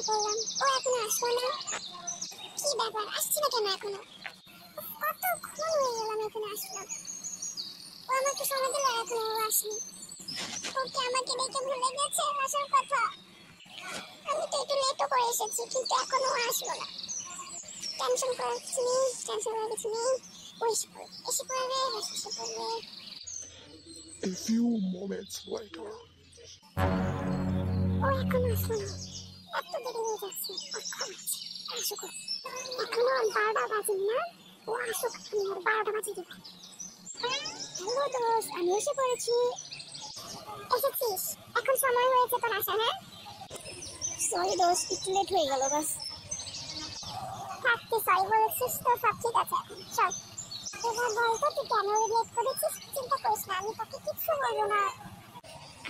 করলাম, ও এখনো আসলো না। কি ব্যাপার, আসছে না কেন এখনো? কতক্ষণ হয়ে গেল আমি এখানে আসলাম, ও আমাকে সময় দিল, এখনো ও আসেনি। ও কি আমাকে দেখে ভুলে গেছে আসার কথা? আমি তো একটু লেটও করে এসেছি, কিন্তু এখনো ও আসলো না। টেনশন করার কিছু নেই, টেনশন করার কিছু নেই। ও এসে পড়বে, এসে পড়বে। A few moments later. ও এখনো আসলো না, এত দেরি হয়ে যাচ্ছে। কখন আসুক ও। এখনো 12টা বাজেনি না, ও আসুক, আমি ওর 12টা বাজে দেবো। হ্যালো দোস্ত, আমি এসে পড়েছি। এসেছিস? এখন সময় হয়েছে তোর আসা? হ্যাঁ সরি দোস্ত, একটু লেট হয়ে গেল বাস। থাকতে সরি বলেছিস তো, সব ঠিক আছে এখন চল। এবার বলতো তুই কেন লেট করেছিস? চিন্তা করিস না, আমি তোকে কিচ্ছু বলবো না।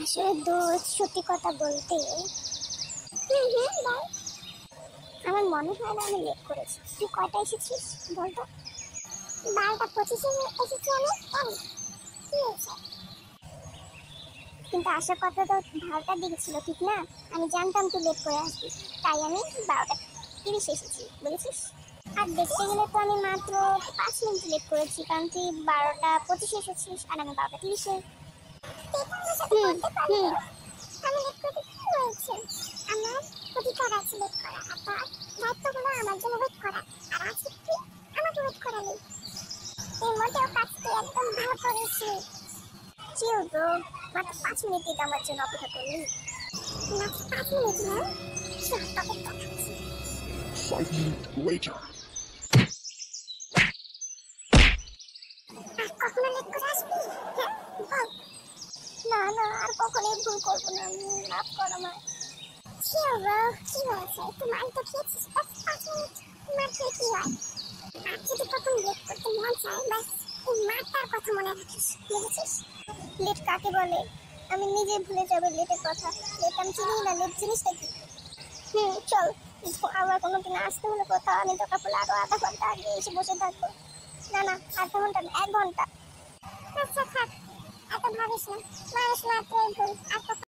আসলে দোস্ত, সত্যি কথা বলতে বল। আমার মনে হয় না আমি লেট করেছি। তুই কয়টা এসেছিস বলতো? 12টা 25-এ এসেছি আমি। কেন, কি হয়েছে? কিন্তু আসার কথা তো 12টার দিকে ছিল, ঠিক না? আমি জানতাম তুই লেট করে আসবি, তাই আমি 12টা 30 এসেছি, বুঝেছিস? আর দেখতে গেলে তো আমি মাত্র 5 মিনিট লেট করেছি, কারণ তুই 12টা 25-এ এসেছিস আর আমি 12টা 30-এ। আমি লেট করতে কি হয়েছে? আমার অধিকার আছে লেট করা, আর তার দায়িত্ব হলো আমার জন্য ওয়েট করা। আর আজকে তুই আমাকে ওয়েট করালি, এই মোটেও কাজটি একদম ভালো করেছি। চিল ব্রো, মাত্র 5 মিনিট আমার জন্য অপেক্ষা করলি। মাত্র 5 মিনিট না? চল তোকে দেখাচ্ছি। 5 minutes later. আর কখনো লেট করে আসবি? হ্যাঁ বল। না না, আর কখনোই ভুল করবো না, মাফ কর আমায়। চিল ব্রো, কি হয়েছে? একটু মার তো খেয়েছিস, বাস 5 মিনিট মার খেয়ে কি হয়? আর যদি কখনো লেট করতে মন চায়, বাস এই মারটার কথা মনে রাখিস, বুঝেছিস? লেট কাকে বলে আমি নিজে ভুলে যাবো লেটের কথা। লেট আমি চিনি না, লেট জিনিসটা কি। চল, আবার কোনোদিন আসতে হলে কোথাও আমি তোকে বলে আরো আধা ঘন্টা আগে এসে বসে থাকবো। না না, আধা ঘন্টা না, 1 ঘন্টা। আচ্ছা থাক, এত ভাবিস না, মানুষ মাত্রই ভুল, আর